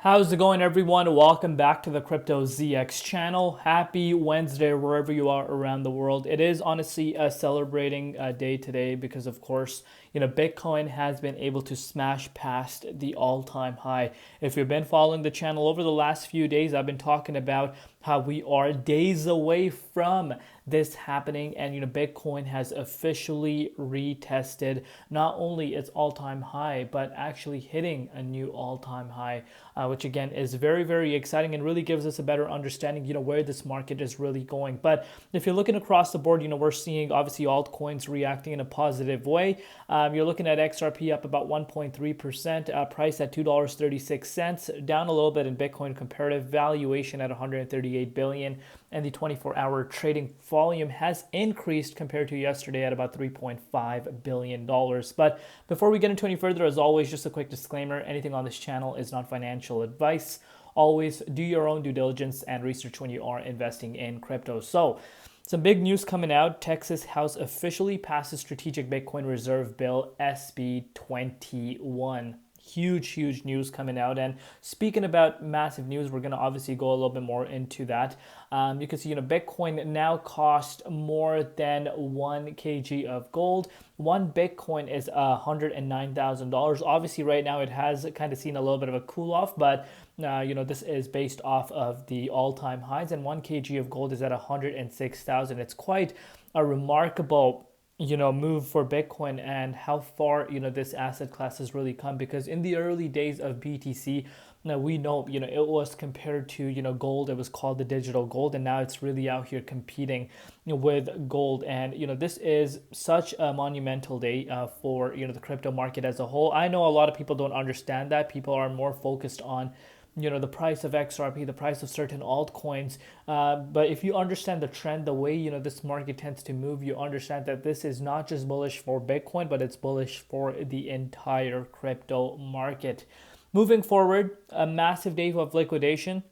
How's it going, everyone? Welcome back to the Crypto ZX channel. Happy Wednesday wherever you are around the world. It is honestly a celebrating day today because, of course, Bitcoin has been able to smash past the all-time high. If you've been following the channel over the last few days, I've been talking about how we are days away from this happening, and Bitcoin has officially retested not only its all-time high but actually hitting a new all-time high, which again is very, very exciting and really gives us a better understanding where this market is really going. But if you're looking across the board, we're seeing obviously altcoins reacting in a positive way. You're looking at XRP up about 1.3%, price at $2.36, down a little bit in Bitcoin, comparative valuation at 138 billion, and the 24-hour trading volume has increased compared to yesterday at about $3.5 billion. But before we get into any further, as always, just a quick disclaimer: anything on this channel is not financial advice. Always do your own due diligence and research when you are investing in crypto. So, some big news coming out. Texas House officially passes Strategic Bitcoin Reserve Bill SB 21. Huge news coming out. And speaking about massive news, we're going to obviously go a little bit more into that. You can see, Bitcoin now costs more than 1 kg of gold. One Bitcoin is $109,000. Obviously, right now it has kind of seen a little bit of a cool off, but this is based off of the all-time highs, and 1 kg of gold is at 106,000. It's quite a remarkable move for Bitcoin and how far this asset class has really come, because in the early days of BTC, now we know it was compared to gold. It was called the digital gold, and now it's really out here competing with gold. And this is such a monumental day for the crypto market as a whole. I know a lot of people don't understand that. People are more focused on the price of XRP, the price of certain altcoins. But if you understand the trend, the way, this market tends to move, you understand that this is not just bullish for Bitcoin, but it's bullish for the entire crypto market. Moving forward, a massive day of liquidation.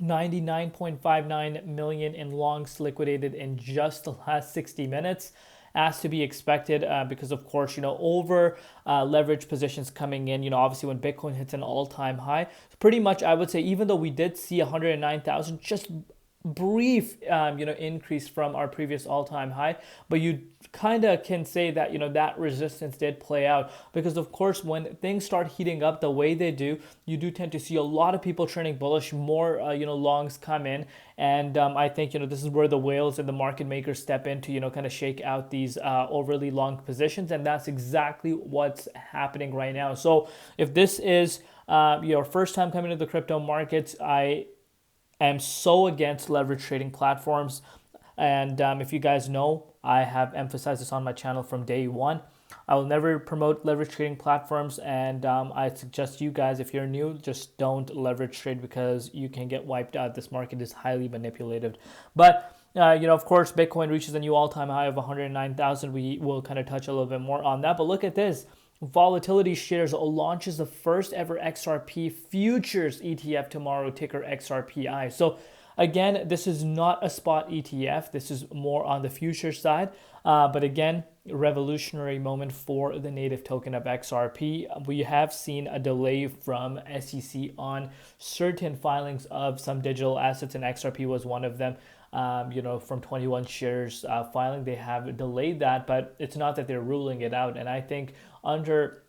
99.59 million in longs liquidated in just the last 60 minutes. As to be expected, because of course, over leverage positions coming in, obviously when Bitcoin hits an all-time high, pretty much I would say, even though we did see 109,000, just brief increase from our previous all-time high, but you kind of can say that that resistance did play out, because of course when things start heating up the way they do, you do tend to see a lot of people turning bullish, more longs come in, and I think this is where the whales and the market makers step in to kind of shake out these overly long positions, and that's exactly what's happening right now. So if this is your first time coming to the crypto markets, I am so against leverage trading platforms. And if you guys know, I have emphasized this on my channel from day one. I will never promote leverage trading platforms, and I suggest you guys, if you're new, just don't leverage trade, because you can get wiped out. This market is highly manipulated. But of course, Bitcoin reaches a new all-time high of 109,000. We will kind of touch a little bit more on that. But look at this. Volatility Shares launches the first ever XRP futures ETF tomorrow, ticker XRPI. So again, this is not a spot ETF. This is more on the future side. But again, revolutionary moment for the native token of XRP. We have seen a delay from SEC on certain filings of some digital assets, and XRP was one of them. From 21 shares filing, they have delayed that, but it's not that they're ruling it out. And I think under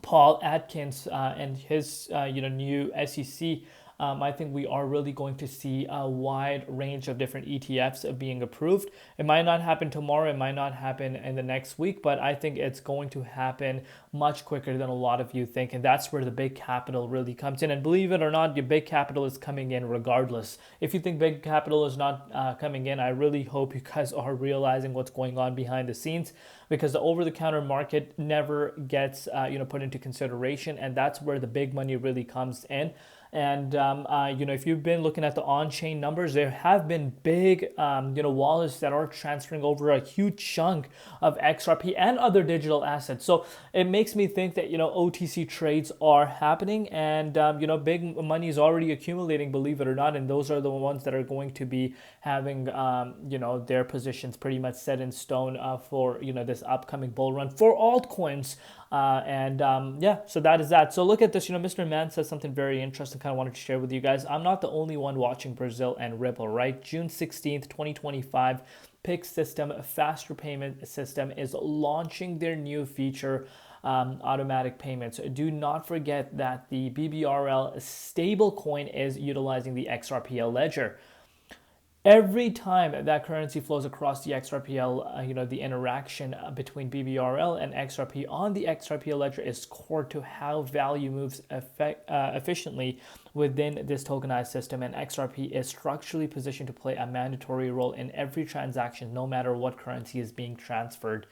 Paul Atkins and his new SEC, I think we are really going to see a wide range of different ETFs being approved. It might not happen tomorrow, it might not happen in the next week, but I think it's going to happen much quicker than a lot of you think. And that's where the big capital really comes in. And believe it or not, your big capital is coming in regardless. If you think big capital is not coming in, I really hope you guys are realizing what's going on behind the scenes, because the over-the-counter market never gets put into consideration, and that's where the big money really comes in. And if you've been looking at the on-chain numbers, there have been big wallets that are transferring over a huge chunk of XRP and other digital assets. So it makes makes me think that, OTC trades are happening, and, big money is already accumulating, believe it or not. And those are the ones that are going to be having, their positions pretty much set in stone for, this upcoming bull run for altcoins. So that is that. So look at this. Mr. Mann says something very interesting, kind of wanted to share with you guys. I'm not the only one watching Brazil and Ripple, right? June 16th, 2025, PIX system, faster payment system, is launching their new feature, automatic payments. Do not forget that the BBRL stablecoin is utilizing the XRPL ledger. Every time that currency flows across the XRPL, the interaction between BBRL and XRP on the XRPL ledger is core to how value moves efficiently within this tokenized system. And XRP is structurally positioned to play a mandatory role in every transaction, no matter what currency is being transferred.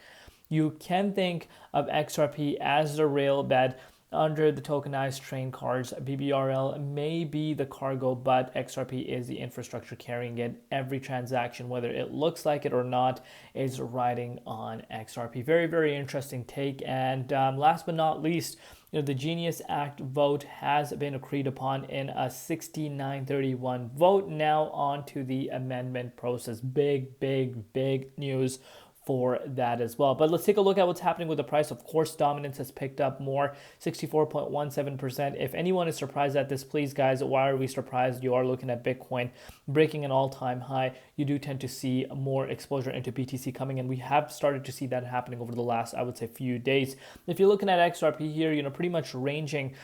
You can think of XRP as the rail bed under the tokenized train cards. BBRL may be the cargo, but XRP is the infrastructure carrying it. Every transaction, whether it looks like it or not, is riding on XRP. Very, very interesting take. And last but not least, the Genius Act vote has been agreed upon in a 69-31 vote. Now on to the amendment process. Big, big, big news for that as well. But let's take a look at what's happening with the price. Of course, dominance has picked up more, 64.17%. If anyone is surprised at this, please guys, why are we surprised? You are looking at Bitcoin breaking an all-time high. You do tend to see more exposure into BTC coming in. We have started to see that happening over the last, I would say, few days. If you're looking at XRP here, pretty much ranging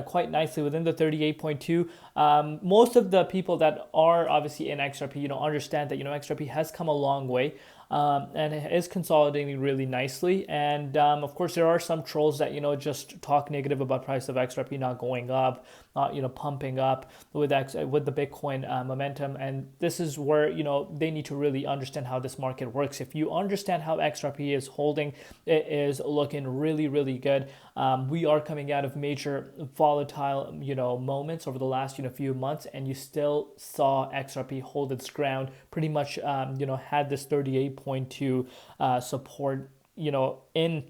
quite nicely within the 38.2. Most of the people that are obviously in XRP, understand that, XRP has come a long way. And it is consolidating really nicely. And of course, there are some trolls that just talk negative about price of XRP not going up, not pumping up with the Bitcoin momentum. And this is where they need to really understand how this market works. If you understand how XRP is holding, it is looking really, really good. We are coming out of major volatile moments over the last few months, and you still saw XRP hold its ground. Pretty much had this 38.2 support in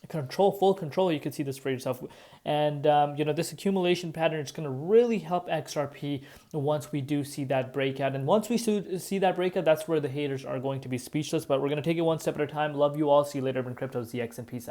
full control. You can see this for yourself. And this accumulation pattern is going to really help XRP once we do see that breakout. And once we see that breakout, that's where the haters are going to be speechless. But we're going to take it one step at a time. Love you all. See you later in crypto, ZX, and peace out.